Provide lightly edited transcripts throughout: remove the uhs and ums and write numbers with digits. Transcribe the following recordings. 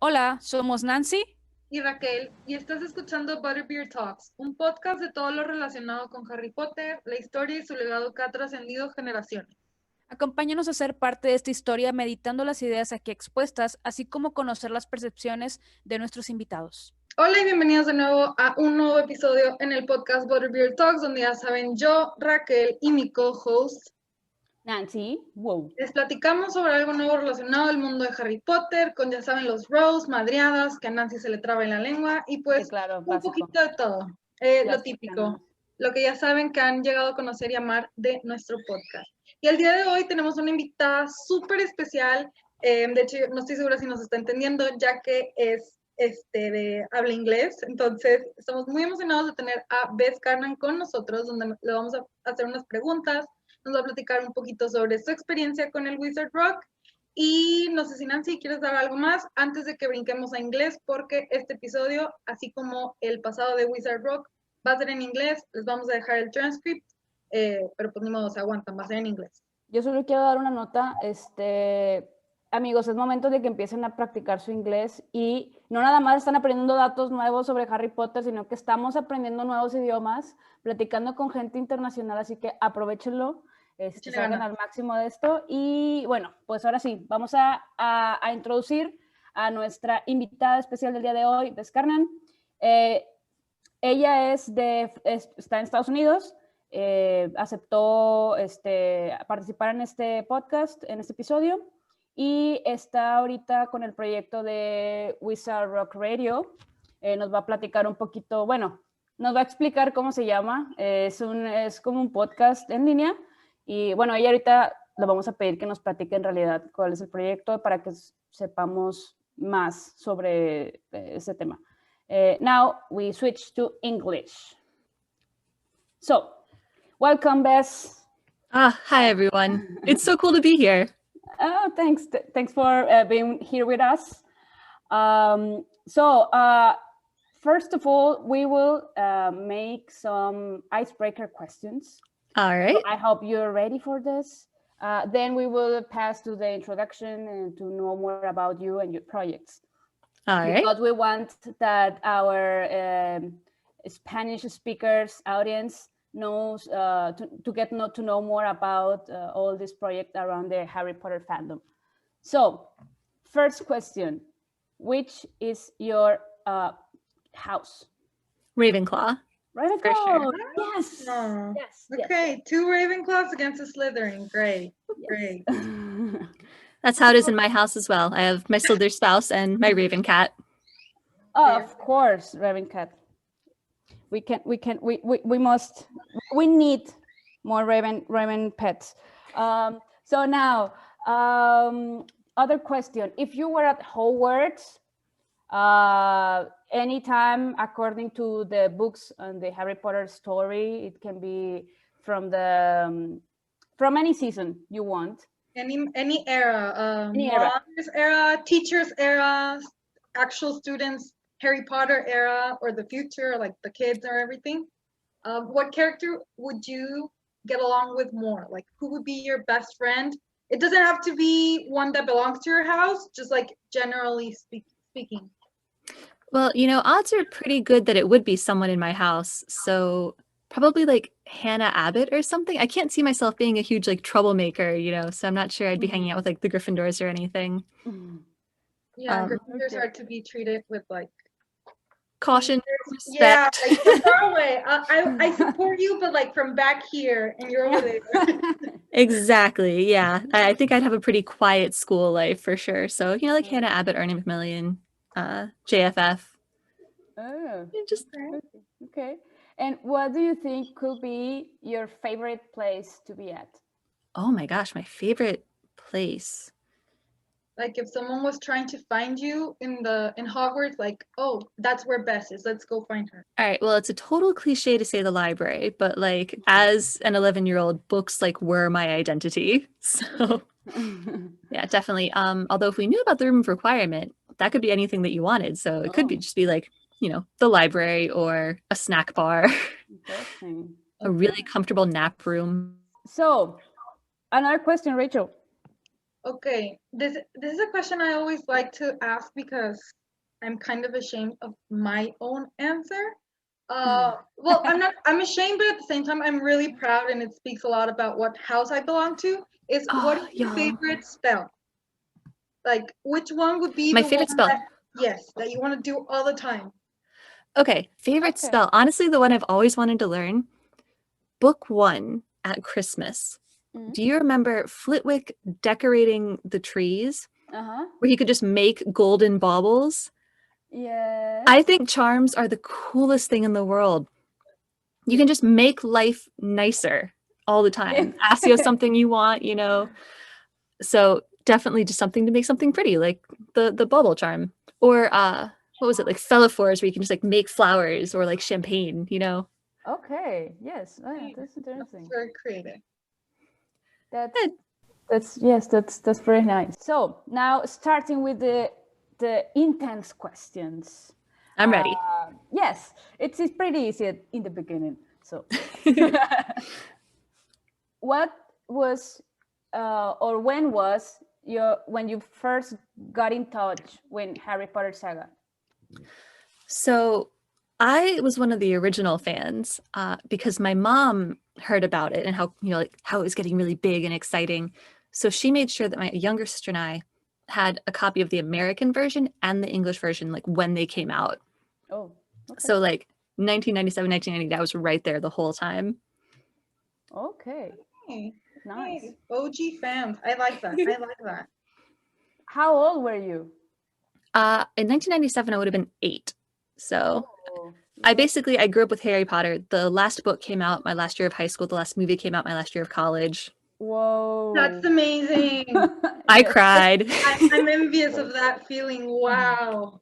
Hola, somos Nancy. Y Raquel, y estás escuchando ButterBeer Talks, un podcast de todo lo relacionado con Harry Potter, la historia y su legado que ha trascendido generaciones. Acompáñanos a ser parte de esta historia meditando las ideas aquí expuestas, así como conocer las percepciones de nuestros invitados. Hola y bienvenidos de nuevo a un nuevo episodio en el podcast ButterBeer Talks, donde ya saben, yo, Raquel y mi co-host Nancy, wow. les platicamos sobre algo nuevo relacionado al mundo de Harry Potter, con ya saben los rows, madriadas, que a Nancy se le traba en la lengua, y pues Sí, claro, un básico. poquito de todo, lo típico, lo que ya saben que han llegado a conocer y amar de nuestro podcast. Y el día de hoy tenemos una invitada súper especial, de hecho no estoy segura si nos está entendiendo, ya que es de habla inglés, entonces estamos muy emocionados de tener a Beth Carnan con nosotros, donde le vamos a hacer unas preguntas, nos va a platicar un poquito sobre su experiencia con el Wizard Rock. Y no sé si Nancy, ¿quieres dar algo más antes de que brinquemos a inglés? Porque este episodio, así como el pasado de Wizard Rock, va a ser en inglés. Les vamos a dejar el transcript, pero pues ni modo, se aguantan, va a ser en inglés. Yo solo quiero dar una nota, amigos, es momento de que empiecen a practicar su inglés y no nada más están aprendiendo datos nuevos sobre Harry Potter, sino que estamos aprendiendo nuevos idiomas, platicando con gente internacional, así que aprovechenlo, salgan al máximo de esto. Y bueno, pues ahora sí, vamos a introducir a nuestra invitada especial del día de hoy, Beth Carnan. Ella está en Estados Unidos. Aceptó participar en este podcast, en este episodio, y está ahorita con el proyecto de Wizard Rock Radio. Nos va a platicar un poquito, bueno, nos va a explicar cómo se llama. Es como un podcast en línea, y bueno, ella ahorita le vamos a pedir que nos platique en realidad cuál es el proyecto para que sepamos más sobre ese tema. Now we switch to English. So, welcome, Bess. Hi, everyone. It's so cool to be here. Oh, thanks. Thanks for being here with us. First of all, we will make some icebreaker questions. All right. So I hope you're ready for this. Then we will pass to the introduction and to know more about you and your projects. All right. Because we want that our Spanish speakers audience knows to get to know more about all this project around the Harry Potter fandom. So, first question: which is your house? Ravenclaw. Ravenclaw. For sure. Yes. Oh, Yes. okay, yes. 2 Ravenclaws against a Slytherin. Great. Yes. Great. That's how it is in my house as well. I have my Slytherin spouse and my Raven cat. Oh, of course, Raven cat. We need more Raven pets. So now, other question. If you were at Hogwarts, anytime according to the books and the Harry Potter story, it can be from any season you want. Any era. Any era. Mothers era, teachers era, actual students, Harry Potter era, or the future, like the kids or everything. What character would you get along with more? Like, who would be your best friend? It doesn't have to be one that belongs to your house, just like generally speaking. Well, odds are pretty good that it would be someone in my house. So probably like Hannah Abbott or something. I can't see myself being a huge like troublemaker, so I'm not sure I'd be hanging out with like the Gryffindors or anything. Yeah, Gryffindors are to be treated with like caution, respect. Yeah, like from far away. I support you, but like from back here, and you're over there. Exactly. Yeah, I think I'd have a pretty quiet school life for sure. So like Hannah Abbott, Ernie Macmillan, JFF. Oh, just okay. And what do you think could be your favorite place to be at? Oh my gosh, my favorite place. Like if someone was trying to find you in Hogwarts, like, oh, that's where Bess is. Let's go find her. All right. Well, it's a total cliche to say the library, but like as an 11-year-old, books like were my identity. So yeah, definitely. Although if we knew about the room of requirement, that could be anything that you wanted. So it could just be like, the library or a snack bar, a really comfortable nap room. So another question, Rachel. Okay, this is a question I always like to ask because I'm kind of ashamed of my own answer. Well, I'm ashamed, but at the same time, I'm really proud, and it speaks a lot about what house I belong to. Is what is your favorite spell? Like, which one would be My the favorite one spell. that you want to do all the time? Okay, favorite spell. Honestly, the one I've always wanted to learn. Book 1 at Christmas. Do you remember Flitwick decorating the trees? Where he could just make golden baubles? Yeah. I think charms are the coolest thing in the world. You can just make life nicer all the time. Ask you something you want, you know. So definitely just something to make something pretty, like the bauble charm. Or what was it, like Felifores, where you can just like make flowers, or like champagne, you know. Okay. Yes. Oh, yeah, that's interesting. That's very creative. That's very nice. So now starting with the intense questions. I'm ready. Yes, it's pretty easy in the beginning. So, what was or when was when you first got in touch with Harry Potter saga? So I was one of the original fans because my mom heard about it and how, you know, like how it was getting really big and exciting. So she made sure that my younger sister and I had a copy of the American version and the English version, like when they came out. Oh, okay. So like 1997, 1990, I was right there the whole time. Okay. Nice. Hey, OG fans. I like that. I like that. How old were you? In 1997, I would have been 8. So I grew up with Harry Potter. The last book came out my last year of high school. The last movie came out my last year of college. Whoa. That's amazing. I cried. I'm envious of that feeling. Wow.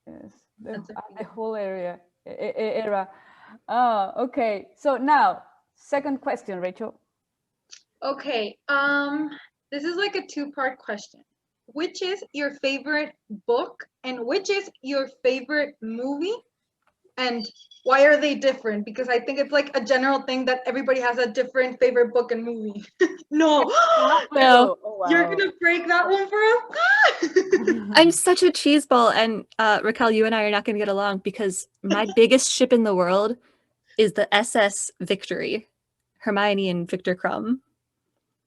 Yes, the whole era. Oh, okay. So now, second question, Rachel. Okay. This is like a 2-part question. Which is your favorite book, and which is your favorite movie, and why are they different? Because I think it's like a general thing that everybody has a different favorite book and movie. No, Well, you're gonna break that one for us. I'm such a cheeseball, and Raquel, you and I are not gonna get along because my biggest ship in the world is the SS Victory, Hermione and Victor Crumb.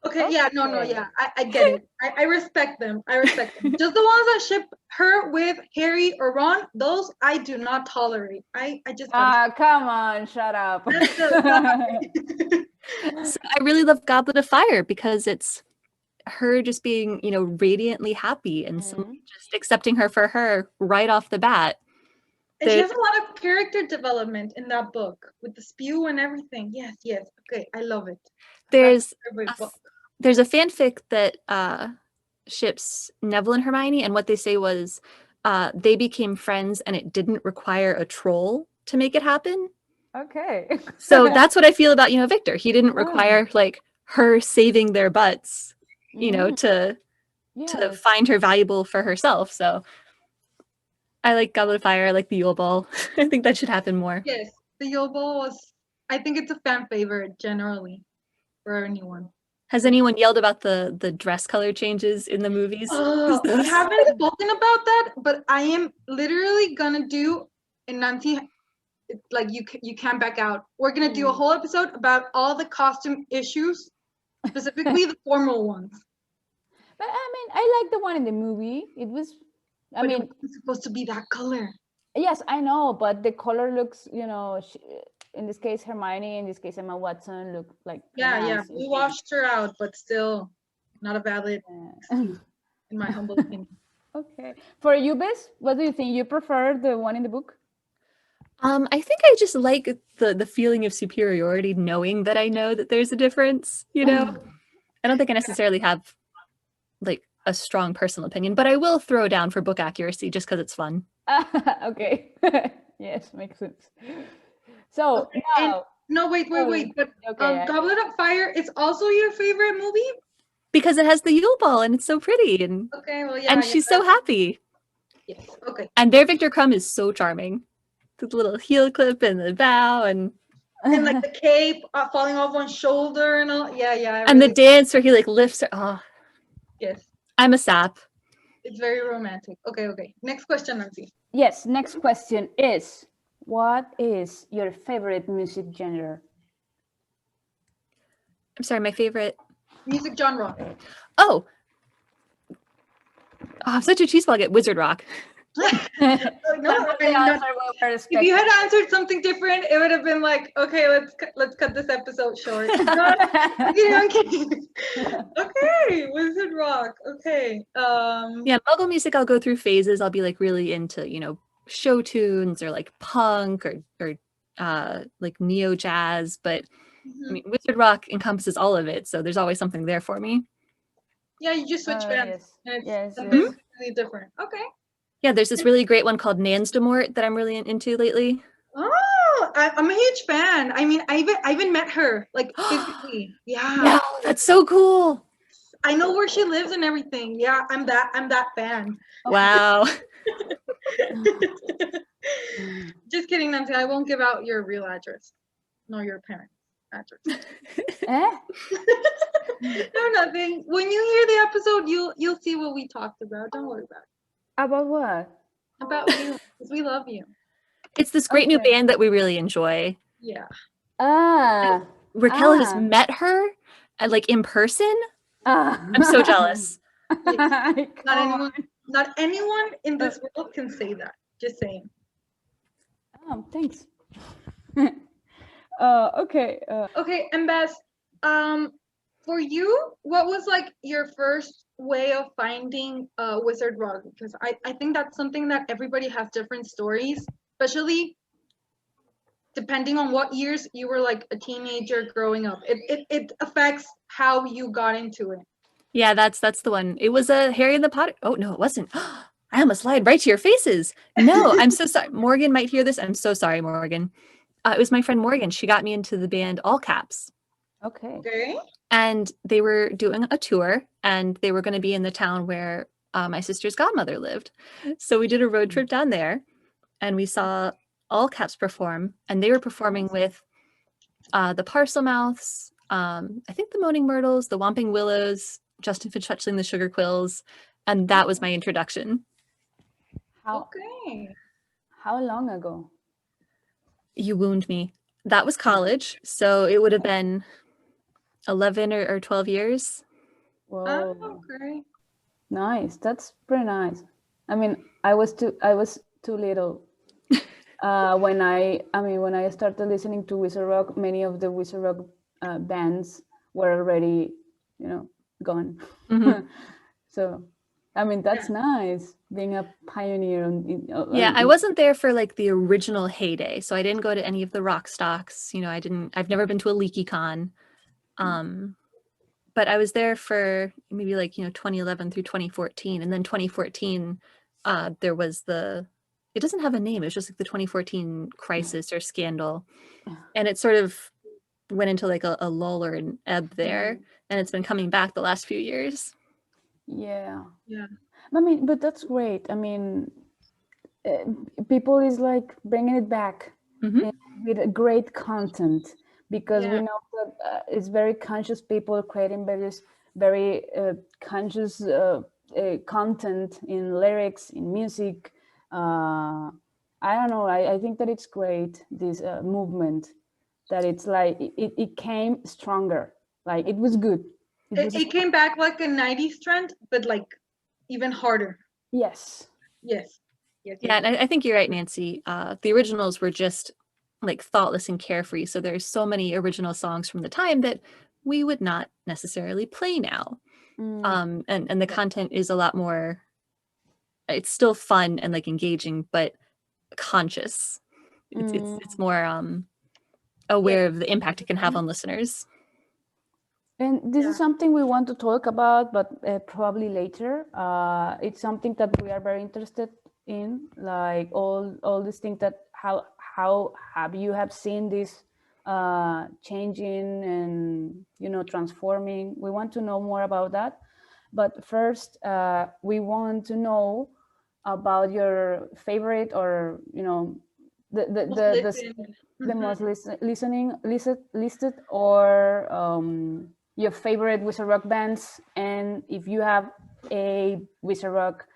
Okay, yeah, yeah, I get it. I respect them. Just the ones that ship her with Harry or Ron, those I do not tolerate. I just come on, shut up. So I really love Goblet of Fire because it's her just being, you know, radiantly happy and somebody just accepting her for her right off the bat. And she has a lot of character development in that book with the spew and everything. Yes. Okay, I love it. There's a fanfic that ships Neville and Hermione, and what they say was they became friends and it didn't require a troll to make it happen. Okay. So that's what I feel about, you know, Victor. He didn't require like her saving their butts, you know, to find her valuable for herself. So I like Goblet of Fire. I like the Yule Ball. I think that should happen more. Yes, the Yule Ball I think it's a fan favorite generally for anyone. Has anyone yelled about the dress color changes in the movies? We haven't spoken about that, but I am literally gonna do, and Nancy, like you can't back out. We're gonna do a whole episode about all the costume issues, specifically the formal ones. But I mean, I like the one in the movie. It was, it was supposed to be that color. Yes, I know, but the color looks, you know, in this case Hermione, in this case Emma Watson, look like we washed her out, but still not a valid excuse, in my humble opinion. Okay, for you, Bess, what do you think? You prefer the one in the book? I think I just like the feeling of superiority, knowing that I know that there's a difference, you know. I don't think I necessarily have like a strong personal opinion, but I will throw down for book accuracy just because it's fun. Okay. Yes, makes sense. So wait. But Goblet of Fire is also your favorite movie? Because it has the Yule Ball and it's so pretty, and and she's so happy. Yes. Okay. And their Victor Crumb is so charming. The little heel clip and the bow and like the cape falling off one shoulder and all. Yeah. And the dance where he like lifts her. Oh. Yes. I'm a sap. It's very romantic. Okay. Next question, Nancy. Yes, next question is, what is your favorite music genre? I'm sorry, my favorite. Music genre. Oh, I'm such a cheeseball. I get wizard rock. No, if you had answered something different, it would have been like, okay, let's cut this episode short. I'm kidding. Okay, wizard rock. Okay. Yeah, muggle music, I'll go through phases. I'll be like really into, you know, show tunes or like punk or like neo jazz, but I mean, wizard rock encompasses all of it, so there's always something there for me. Yeah, you just switch bands. Yes. And Yes, something yes. really different. Okay. Yeah, there's this really great one called Nansdemort that I'm really into lately. Oh, I'm a huge fan. I mean, I even met her like physically. Yeah. No, that's so cool. I know where she lives and everything. Yeah, I'm that fan. Wow. Just kidding, Nancy. I won't give out your real address, nor your parents' address. Eh? No, nothing. When you hear the episode, you'll see what we talked about. Don't worry about it. About what? About you, because we love you. It's this great new Okay. band that we really enjoy. Yeah. Raquel has met her like in person. I'm so jealous. Not anyone in this world can say that. Just saying. Thanks. Okay. Okay, and Bess, for you, what was like your first way of finding wizard rock? Because I think that's something that everybody has different stories, especially depending on what years you were like a teenager growing up. It affects how you got into it. Yeah, that's the one. It was a Harry and the Potter. Oh no, it wasn't. I almost lied right to your faces. No, I'm so sorry. Morgan might hear this. I'm so sorry, Morgan. It was my friend Morgan. She got me into the band All Caps. Okay. And they were doing a tour, and they were going to be in the town where my sister's godmother lived. So we did a road trip down there, and we saw All Caps perform, and they were performing with the Parselmouths, I think the Moaning Myrtles, the Whomping Willows, Justin Finch-Fetchling, the Sugar Quills, and that was my introduction. Okay. How long ago? You wound me. That was college, so it would have been 11 or 12 years. Whoa. Oh, okay. Nice. That's pretty nice. I mean, I was too little. When I started listening to Wizard Rock, many of the Wizard Rock bands were already, gone. Mm-hmm. So, I mean, that's nice, being a pioneer. Yeah, I wasn't there for like the original heyday, so I didn't go to any of the rock stocks. I've never been to a LeakyCon. But I was there for maybe 2011 through 2014, and then 2014 there was it doesn't have a name, it's just like the 2014 crisis or scandal, and it sort of went into like a lull or an ebb there, and it's been coming back the last few years. Yeah. I mean, but that's great. I mean, people is like bringing it back with great content, because we know that it's very conscious people creating very conscious content in lyrics, in music. I don't know. I think that it's great, this movement, that it's like it came stronger. Like it was good. It came back like a 90s trend, but like even harder. Yes. Yeah, and I think you're right, Nancy. The originals were just like thoughtless and carefree, so there's so many original songs from the time that we would not necessarily play now. And the content is a lot more, it's still fun and like engaging, but conscious. It's more aware of the impact it can have on listeners. And this is something we want to talk about, but probably later. It's something that we are very interested in, like all these things that how have you seen this changing and transforming. We want to know more about that. But first, we want to know about your favorite, or the most listed or your favorite Wizard Rock bands, and if you have a Wizard Rock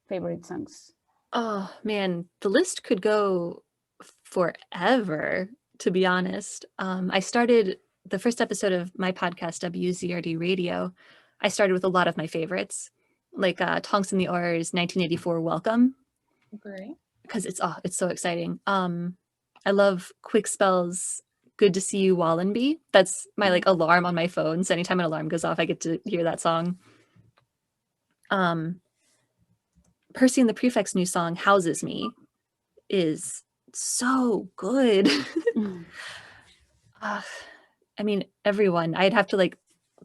favorite songs. Oh man, the list could go forever, to be honest. I started the first episode of my podcast, WZRD Radio. I started with a lot of my favorites, like Tonks and the Oars, 1984 Welcome. Okay. Because it's so exciting. I love Quick Spell's Good to See You Wallenby. That's my like alarm on my phone. So anytime an alarm goes off, I get to hear that song. Percy and the Prefect's new song, Houses Me, is so good. I mean, everyone. I'd have to like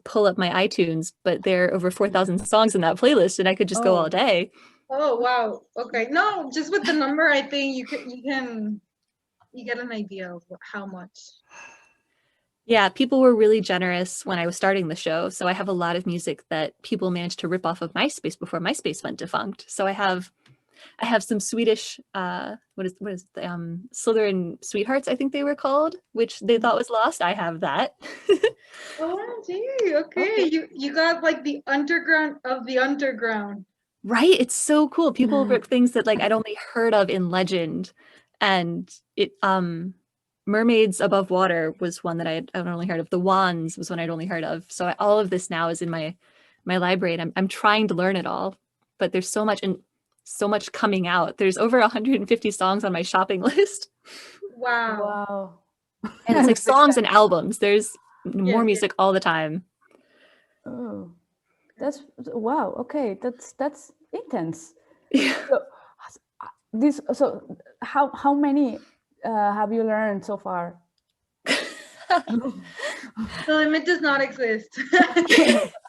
pull up my iTunes, but there are over 4,000 songs in that playlist, and I could just go all day. Oh wow. Okay. No, just with the number, I think you get an idea of how much. Yeah, people were really generous when I was starting the show. So I have a lot of music that people managed to rip off of MySpace before MySpace went defunct. So I have some Swedish what is the Slytherin Sweethearts, I think they were called, which they thought was lost. I have that. Oh gee, okay. You got like the underground of the underground. Right? It's so cool. People rip things that like I'd only heard of in legend. And it Mermaids Above Water was one that I'd only heard of. The Wands was one I'd only heard of. So all of this now is in my library, and I'm trying to learn it all. But there's so much coming out. There's over 150 songs on my shopping list. Wow. And it's like songs and albums. There's more music all the time. Oh, that's wow. Okay, that's intense. Yeah. So how many have you learned so far? The limit does not exist.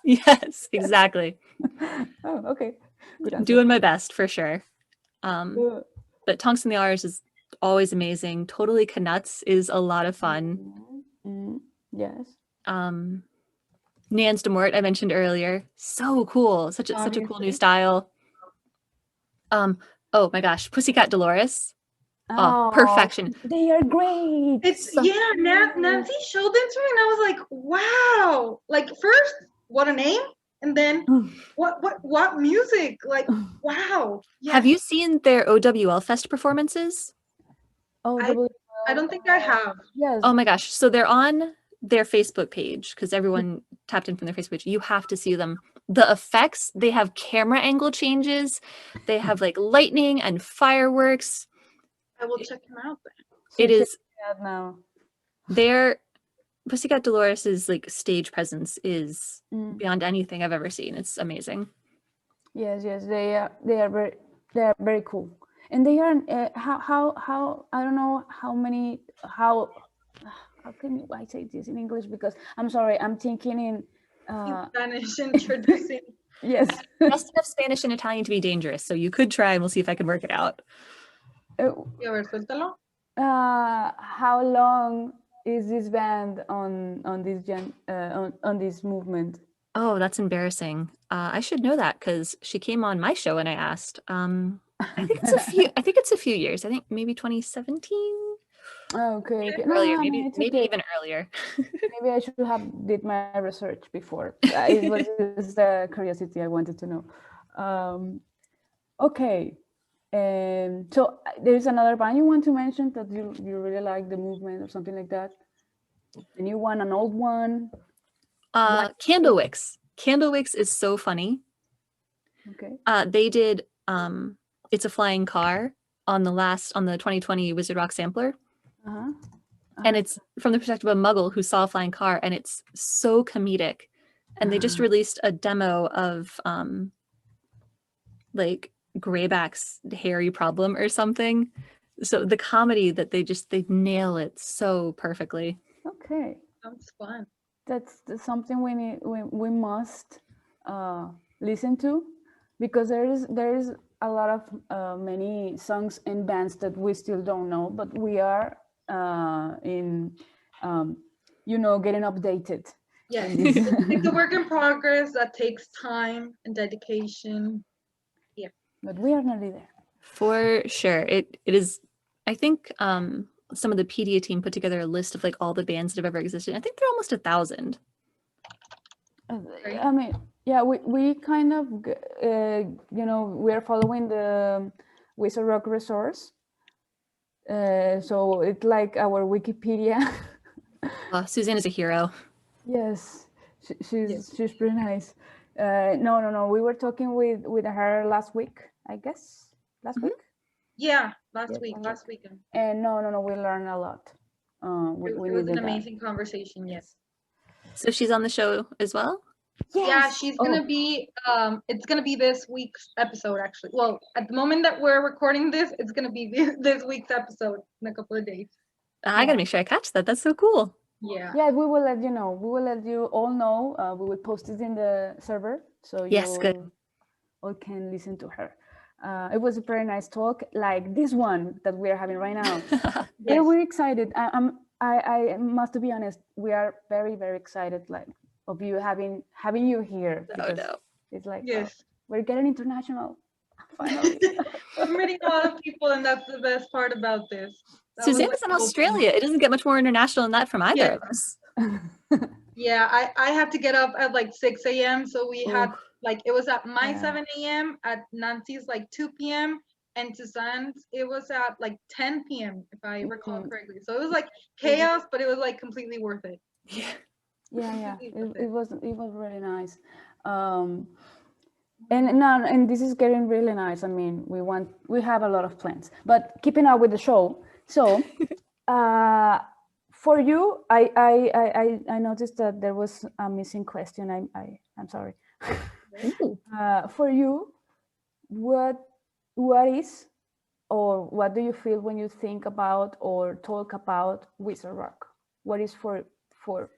Yes, exactly. Oh, okay. Doing my best for sure. But Tonks and the R's is always amazing. Totally Canuts is a lot of fun. Yes. Nans de Mort, I mentioned earlier. So cool. Such a cool new style. Oh my gosh, Pussycat Dolores. Oh, perfection. They are great. Nancy showed them to me and I was like, wow. Like first, what a name. And then what music? Like, wow. Yes. Have you seen their OWL Fest performances? I don't think I have. Yes. Oh my gosh. So they're on their Facebook page because everyone tapped in from their Facebook page. You have to see them. The effects, they have camera angle changes. They have like lightning and fireworks. I will check him out then. It is now. Their Pussycat Dolores' like stage presence is beyond anything I've ever seen. It's amazing. Yes, they are very cool, and they are how I don't know how can I say this in English, because I'm sorry, I'm thinking in Spanish introducing. Yes. Just enough Spanish and Italian to be dangerous, so you could try and we'll see if I can work it out. How long is this band on this movement? Oh, that's embarrassing. I should know that because she came on my show and I asked. I think it's a few years. I think maybe 2017. Okay. Earlier, maybe even earlier. Maybe I should have did my research before. It was just a curiosity I wanted to know. Okay. So there's another band you want to mention that you really like the movement or something like that? A new one, an old one? Candlewicks. Candlewicks is so funny. Okay. They did It's a Flying Car on the 2020 Wizard Rock sampler. And it's from the perspective of a muggle who saw a flying car, and it's so comedic. And they just released a demo of like Greyback's Hairy Problem or something. So the comedy that they nail it so perfectly. Okay. Sounds fun. That's something we must listen to, because there is a lot of many songs and bands that we still don't know, but we are getting updated. Yes. It's a work in progress that takes time and dedication. Yeah. But we are nearly there. For sure. It is, I think some of the Pedia team put together a list of like all the bands that have ever existed. I think they're almost 1,000. I mean, yeah, we kind of, we're following the Wizard Rock resource. So it's like our Wikipedia. Suzanne is a hero. Yes, she's pretty nice. No. We were talking with her last week, I guess. Last week? Yeah, last weekend. And no, we learned a lot. It was an amazing conversation, yes. So she's on the show as well? Yes. Yeah, she's gonna be it's gonna be this week's episode actually. Well, at the moment that we're recording this, it's gonna be this week's episode in a couple of days. I gotta make sure I catch that. That's so cool. Yeah. Yeah, we will let you know. We will let you all know. We will post it in the server so you all can listen to her. It was a very nice talk, like this one that we are having right now. Yeah, we're excited. I must be honest. We are very, very excited, like of you having you here. It's like we're getting international. Finally, I'm meeting a lot of people, and that's the best part about this. Suzanne is in Australia. It doesn't get much more international than that from either of us. Yeah, I had to get up at like 6 a.m. So we had like, it was at my 7 a.m. at Nancy's like 2 p.m. and Suzanne's it was at like 10 p.m. if I recall correctly. So it was like chaos, but it was like completely worth it. Yeah. It was really nice. And this is getting really nice. I mean, we have a lot of plans, but keeping up with the show. So, for you, I noticed that there was a missing question. I'm sorry. For you, what is, or what do you feel when you think about or talk about Wizard Rock? What is for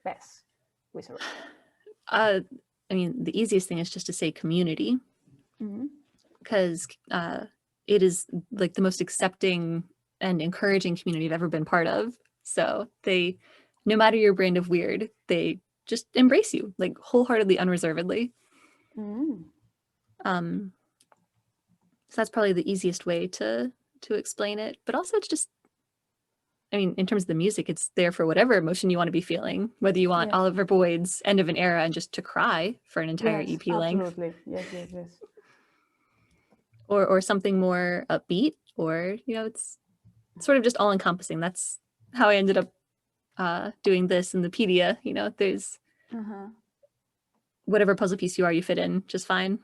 Bess Wizard Rock? I mean, the easiest thing is just to say community, because it is like the most accepting and encouraging community I've ever been part of. So they, no matter your brand of weird, they just embrace you like wholeheartedly, unreservedly. So that's probably the easiest way to explain it. But also it's just, I mean, in terms of the music, it's there for whatever emotion you want to be feeling, whether you want Oliver Boyd's End of an Era and just to cry for an entire EP length. Absolutely. Yes. Or something more upbeat, or, it's sort of just all encompassing. That's how I ended up doing this in the Pedia. There's whatever puzzle piece you are, you fit in just fine.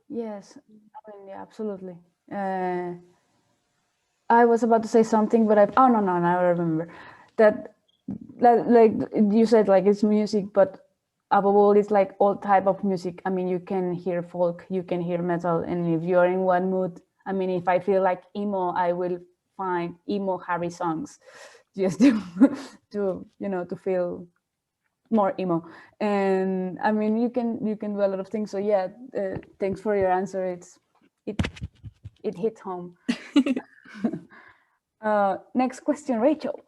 Yes, I mean, yeah, absolutely. I was about to say something, but no, I remember that. Like you said, like it's music, but above all, it's like all type of music. I mean, you can hear folk, you can hear metal, and if you're in one mood, I mean, if I feel like emo, I will find emo Harry songs, just to feel more emo. And I mean, you can do a lot of things. So yeah, thanks for your answer. It hit home. Next question, Rachel.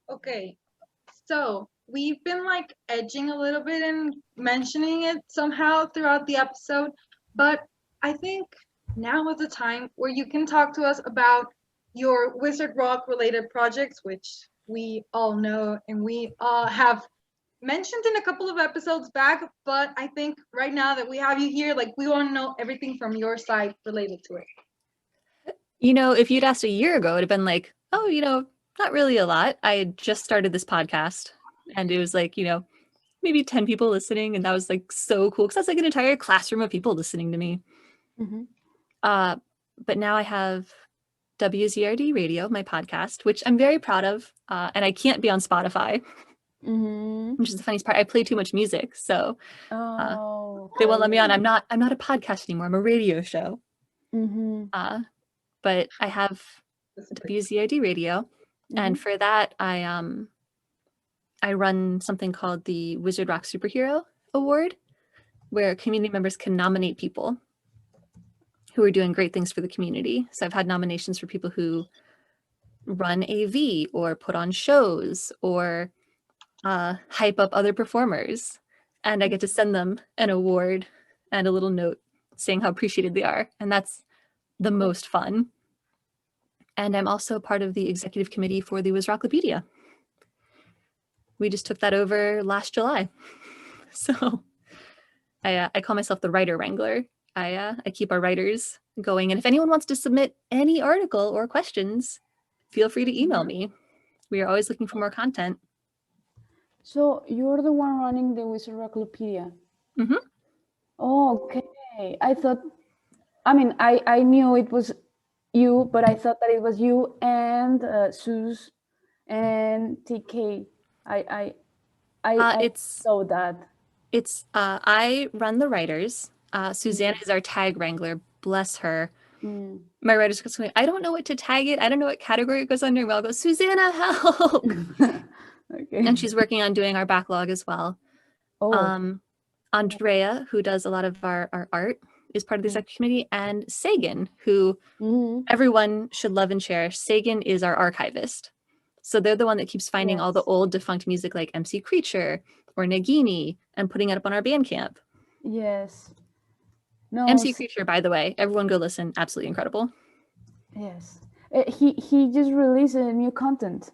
Okay, so we've been like edging a little bit and mentioning it somehow throughout the episode, but I think now is the time where you can talk to us about your Wizard Rock related projects, which we all know and we have mentioned in a couple of episodes back, but I think right now that we have you here, like we want to know everything from your side related to it. If you'd asked a year ago, it'd have been like, oh, not really a lot. I had just started this podcast and it was like, maybe 10 people listening. And that was like so cool because that's like an entire classroom of people listening to me. But now I have WZRD Radio, my podcast, which I'm very proud of. And I can't be on Spotify, which is the funniest part. I play too much music. So they won't let me on. I'm not a podcast anymore. I'm a radio show. But I have WZRD Radio, and for that, I run something called the Wizard Rock Superhero Award, where community members can nominate people who are doing great things for the community. So I've had nominations for people who run AV or put on shows or hype up other performers, and I get to send them an award and a little note saying how appreciated they are, and that's the most fun. And I'm also part of the executive committee for the WZRD. We just took that over last July. So I call myself the writer wrangler. I keep our writers going. And if anyone wants to submit any article or questions, feel free to email me. We are always looking for more content. So you're the one running the WZRD. Mm-hmm. Oh, okay. I knew it was you, but I thought that it was you and Suze and TK. I saw that. It's I run the writers. Susanna is our tag wrangler. Bless her. My writers go, I don't know what to tag it. I don't know what category it goes under. Well, I'll go, Susanna, help. Okay. And she's working on doing our backlog as well. Oh. Andrea, who does a lot of our art, is part of the executive committee, and Sagan, who everyone should love and cherish. Sagan is our archivist. So they're the one that keeps finding all the old defunct music like MC Creature or Nagini and putting it up on our Bandcamp. Yes. No. MC Creature, by the way, everyone go listen. Absolutely incredible. Yes. He just released a new content.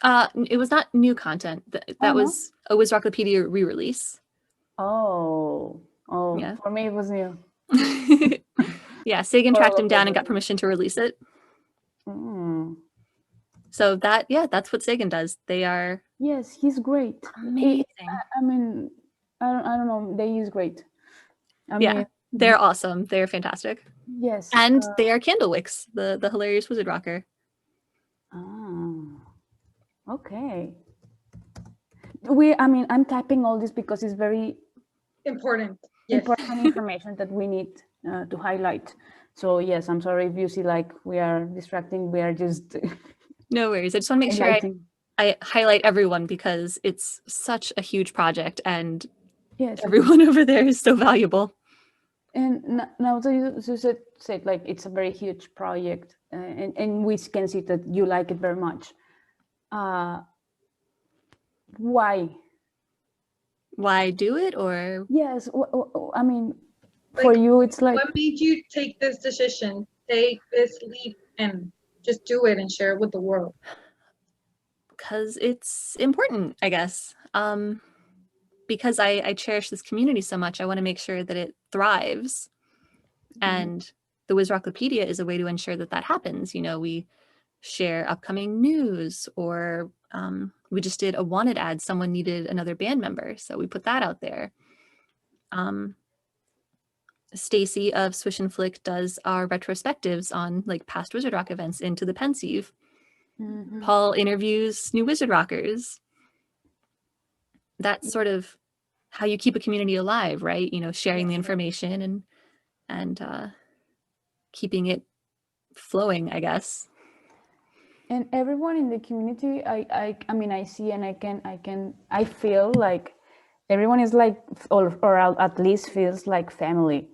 It was not new content. That was a WZRD re-release. Oh, yeah. For me it was new. Yeah, Sagan tracked him down and got permission to release it. So that's what Sagan does. They are he's great. Amazing. I don't know. He's great. They're awesome. They're fantastic. Yes. And they are Candlewicks, the hilarious wizard rocker. Okay. I'm typing all this because it's very important information that we need to highlight. So yes, I'm sorry if you see like we are distracting. We are just no worries. I just want to make sure I highlight everyone because it's such a huge project and everyone over there is so valuable. And now so you said like it's a very huge project and we can see that you like it very much. Why do it? Or yes, I mean, for you it's like, what made you take this decision, take this leap and just do it and share it with the world? Because it's important, I guess. Because I cherish this community so much, I want to make sure that it thrives. And the WZRD is a way to ensure that happens. We share upcoming news, or we just did a wanted ad. Someone needed another band member, so we put that out there. Stacy of Swish and Flick does our retrospectives on like past Wizard Rock events into the Pensieve. Paul interviews new Wizard Rockers. That's sort of how you keep a community alive, right? Sharing the information and keeping it flowing, I guess. And everyone in the community, I see and I feel like everyone is like, or at least feels like family,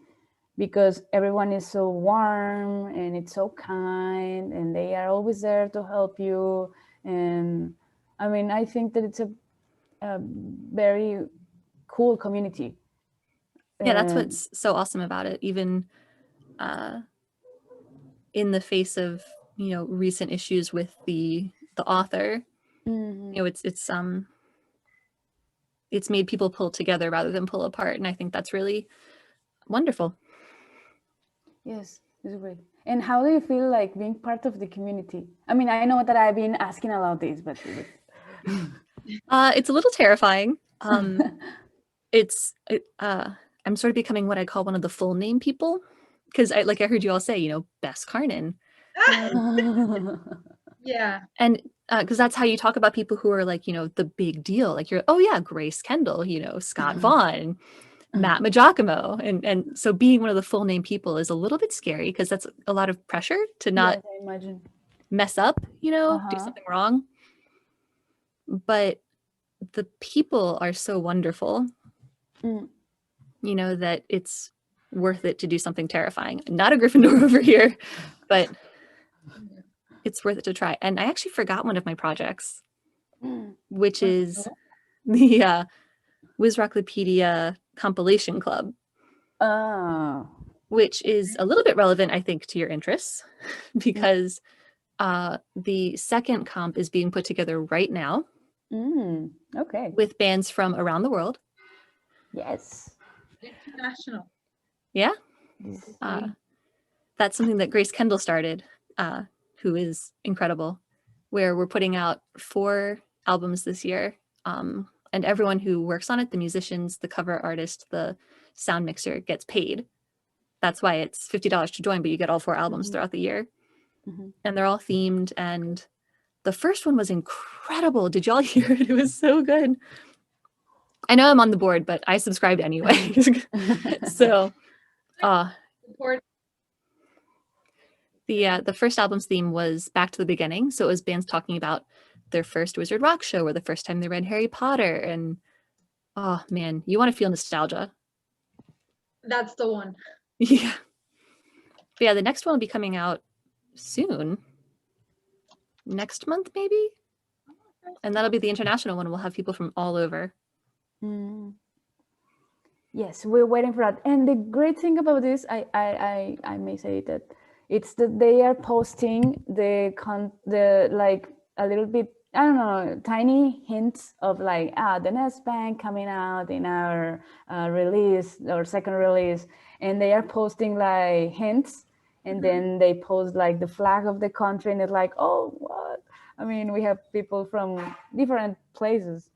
because everyone is so warm and it's so kind and they are always there to help you. And I think that it's a very cool community. Yeah, that's what's so awesome about it. Even in the face of recent issues with the author, it's made people pull together rather than pull apart, and I think that's really wonderful. Yes, it's great. And how do you feel like being part of the community? I know that I've been asking about this, but it's a little terrifying. I'm sort of becoming what I call one of the full name people, because I heard you all say, Bess Carnan. Yeah. And because that's how you talk about people who are like, the big deal. Like Grace Kendall, Scott Vaughn, Matt Magiacomo. And so being one of the full name people is a little bit scary because that's a lot of pressure to not mess up, do something wrong. But the people are so wonderful, that it's worth it to do something terrifying. Not a Gryffindor over here, but it's worth it to try. And I actually forgot one of my projects, which is the WZRD compilation club, which is a little bit relevant, I think, to your interests, because The second comp is being put together right now. Okay. With bands from around the world. Yes. International. Yeah. That's something that Grace Kendall started, who is incredible, where we're putting out 4 albums this year. And everyone who works on it, the musicians, the cover artist, the sound mixer, gets paid. That's why it's $50 to join, but you get all 4 albums throughout the year. And they're all themed. And the first one was incredible. Did y'all hear it? It was so good. I know I'm on the board, but I subscribed anyway. So the first album's theme was Back to the Beginning. So it was bands talking about their first Wizard Rock show or the first time they read Harry Potter. And oh man, you want to feel nostalgia. That's the one. Yeah. But yeah, the next one will be coming out soon. Next month, maybe? And that'll be the international one. We'll have people from all over. Yes, we're waiting for that. And the great thing about this, I may say that it's that they are posting the like a little bit, I don't know, tiny hints of like the next band coming out in our release or second release, and they are posting like hints, and then they post like the flag of the country, and it's like, oh, what? I mean, we have people from different places.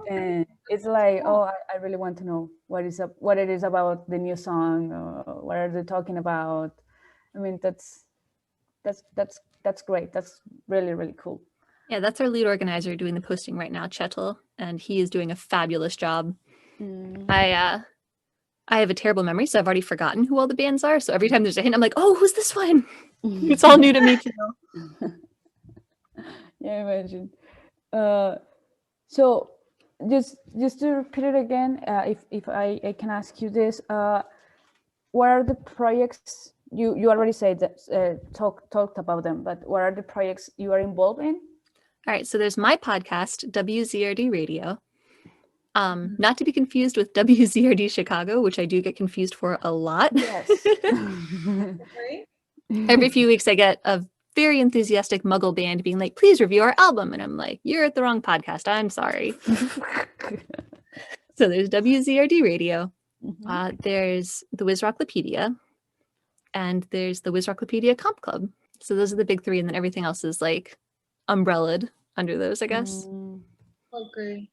And it's like, oh, I really want to know what it is about the new song. What are they talking about? I mean, that's great. That's really, really cool. Yeah, that's our lead organizer doing the posting right now, Chetel, and he is doing a fabulous job. I have a terrible memory, so I've already forgotten who all the bands are. So every time there's a hint, I'm like, oh, who's this one? It's all new to me too. Yeah, imagine. So just to repeat it again, if I can ask you this, what are the projects you already said that talked about them, but what are the projects you are involved in? All right, so there's my podcast, WZRD Radio. Not to be confused with WZRD Chicago, which I do get confused for a lot. Yes. Every few weeks I get a very enthusiastic Muggle band being like, please review our album. And I'm like, you're at the wrong podcast. I'm sorry. So there's WZRD Radio. There's the WizRocklopedia. And there's the WizRocklopedia Comp Club. So those are the big 3. And then everything else is like umbrellaed under those, I guess. Okay.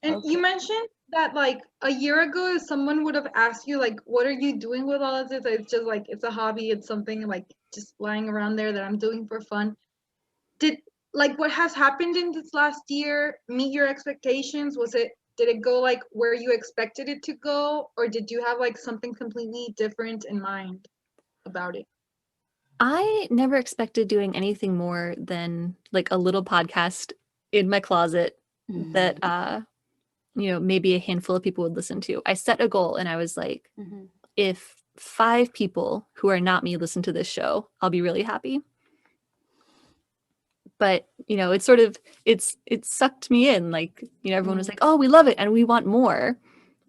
And you mentioned that like a year ago, if someone would have asked you like, what are you doing with all of this? It's just like, it's a hobby. It's something like just lying around there that I'm doing for fun. Did like what has happened in this last year meet your expectations? Did it go like where you expected it to go? Or did you have like something completely different in mind about it? I never expected doing anything more than like a little podcast in my closet that maybe a handful of people would listen to. I set a goal and I was like, if 5 people who are not me listen to this show, I'll be really happy. But, it's sort of, it sucked me in. Like, everyone was like, oh, we love it and we want more.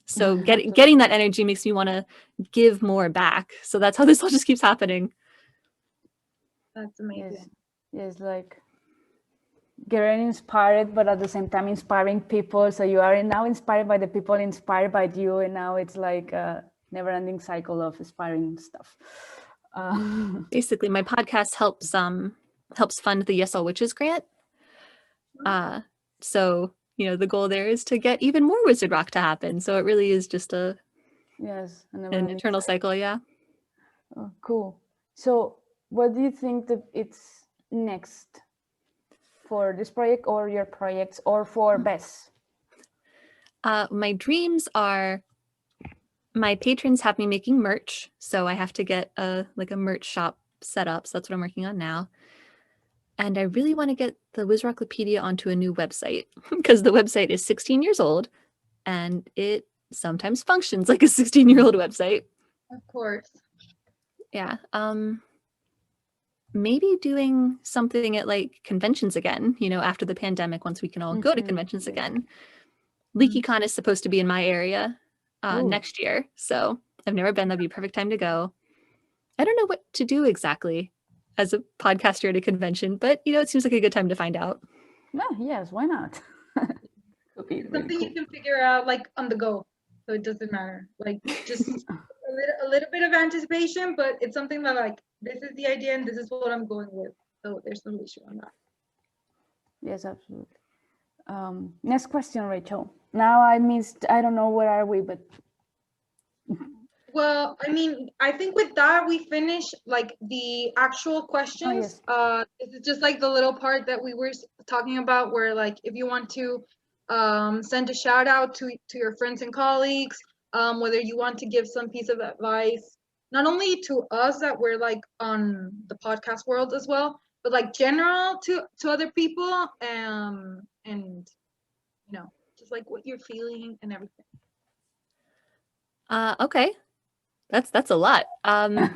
So getting that energy makes me want to give more back. So that's how this all just keeps happening. That's amazing. Yes, like getting inspired, but at the same time inspiring people. So you are now inspired by the people inspired by you, and now it's like a never-ending cycle of inspiring stuff. Basically, my podcast helps fund the Yes All Witches grant. So the goal there is to get even more Wizard Rock to happen. So it really is just an eternal cycle. Yeah. Oh, cool. So what do you think that it's next for this project or your projects or for Bess? My dreams are, my patrons have me making merch. So I have to get a merch shop set up. So that's what I'm working on now. And I really want to get the WizRocklopedia onto a new website because the website is 16 years old and it sometimes functions like a 16-year-old website. Of course. Yeah. Maybe doing something at like conventions again, after the pandemic, once we can all go to conventions again. LeakyCon is supposed to be in my area next year. So I've never been. That'd be a perfect time to go. I don't know what to do exactly. as a podcaster at a convention, but it seems like a good time to find out. Well, yes, why not? Could be It's really something cool. you can figure out like on the go, so it doesn't matter. Like just a little bit of anticipation, but it's something that like this is the idea and this is what I'm going with. So there's no issue on that. Yes, absolutely. Next question, Rachel. Now I don't know where are we, but Well, I mean, I think with that we finish like the actual questions. yes. This is just like the little part that we were talking about, where like if you want to send a shout out to your friends and colleagues, whether you want to give some piece of advice, not only to us that we're like on the podcast world as well, but like general to other people, and just like what you're feeling and everything. Okay. That's a lot. I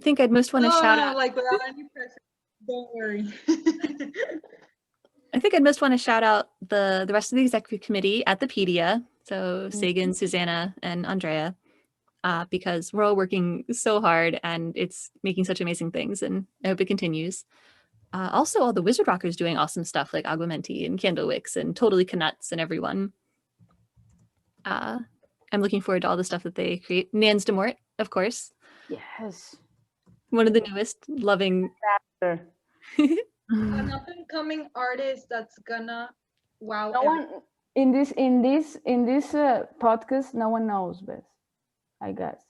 think I'd most want to shout out. Like without any pressure. Don't worry. I think I'd most want to shout out the rest of the executive committee at the Pedia. So Sagan, Susanna, and Andrea, because we're all working so hard and it's making such amazing things, and I hope it continues. Also, all the Wizard Rockers doing awesome stuff like Aguamenti and Candlewicks and Totally Canuts and everyone. I'm looking forward to all the stuff that they create. Nans de Mort, of course. Yes. One of the newest, loving. An up-and-coming artist that's gonna wow. No one in this podcast. No one knows Beth, I guess.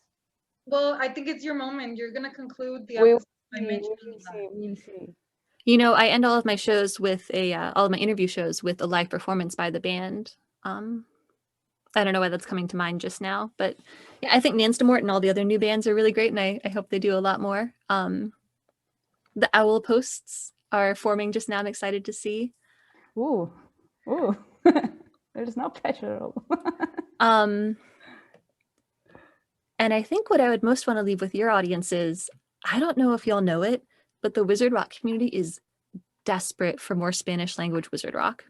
Well, I think it's your moment. You're gonna conclude the We'll episode by mentioning that. We'll see. I end all of my shows with all of my interview shows with a live performance by the band. I don't know why that's coming to mind just now, but yeah, I think Nans de Mort and all the other new bands are really great, and I hope they do a lot more. The Owl Posts are forming just now. I'm excited to see. Ooh. There's no pressure at all. And I think what I would most want to leave with your audience is, I don't know if y'all know it, but the Wizard Rock community is desperate for more Spanish language Wizard Rock.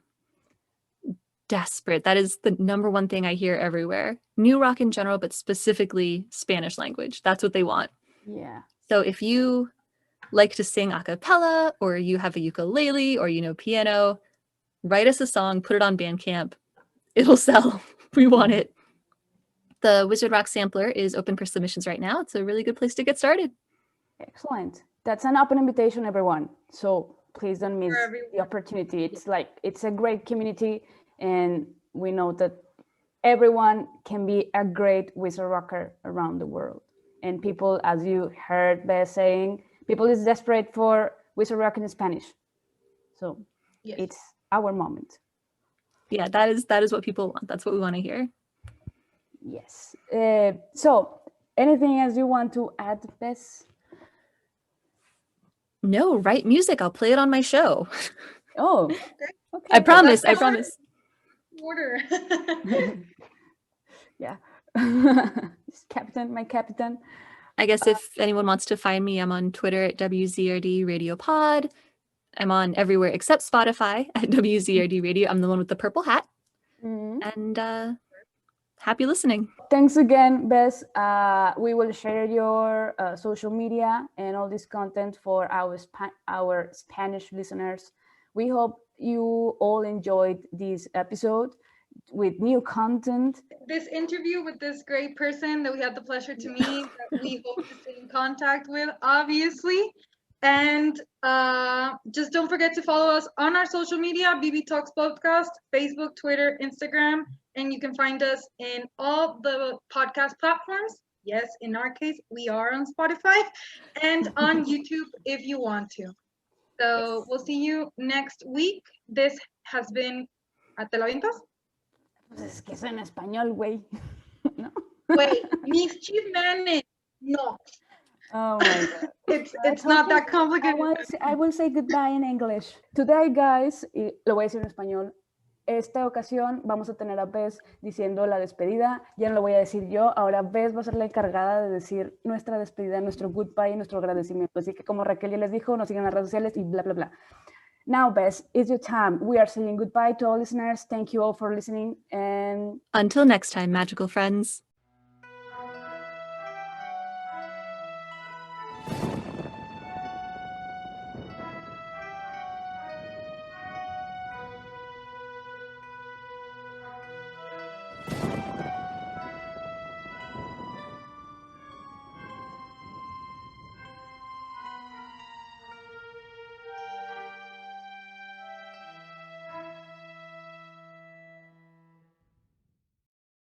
Desperate. That is the number one thing I hear everywhere. New rock in general, but specifically Spanish language. That's what they want. Yeah. So if you like to sing a cappella, or you have a ukulele, or piano, write us a song, put it on Bandcamp. It'll sell. We want it. The Wizard Rock Sampler is open for submissions right now. It's a really good place to get started. Excellent. That's an open invitation, everyone. So please don't miss the opportunity. It's a great community, and we know that everyone can be a great Wizard Rocker around the world. And people, as you heard Beth saying, people is desperate for Wizard Rock in Spanish. So It's our moment. Yeah, that is what people want. That's what we want to hear. Yes. So anything else you want to add, Beth? No, write music. I'll play it on my show. Oh, okay. I promise. I promise. Order. Yeah. Captain, my captain. I guess if anyone wants to find me, I'm on Twitter at WZRD Radio Pod. I'm on everywhere except Spotify at WZRD Radio. I'm the one with the purple hat. And happy listening. Thanks again, Beth. We will share your social media and all this content for our Spanish listeners. We hope you all enjoyed this episode with new content. This interview with this great person that we had the pleasure to meet, that we hope to stay in contact with, obviously. And just don't forget to follow us on our social media, BBtalks Podcast, Facebook, Twitter, Instagram, and you can find us in all the podcast platforms. Yes, in our case, we are on Spotify and on YouTube if you want to. So we'll see you next week. This has been ¿Te la avientas? Pues es que es en español, güey. ¿No? Wait, mis chismanes. No. Oh my God. It's not that complicated. I will say goodbye in English. Today, guys, y lo voy a decir en español. Esta ocasión vamos a tener a Beth diciendo la despedida. Ya no lo voy a decir yo. Ahora Beth va a ser la encargada de decir nuestra despedida, nuestro goodbye, nuestro agradecimiento. Así que como Raquel ya les dijo, nos siguen en las redes sociales y bla, bla, bla. Now, Beth, it's your time. We are saying goodbye to all listeners. Thank you all for listening. And until next time, magical friends.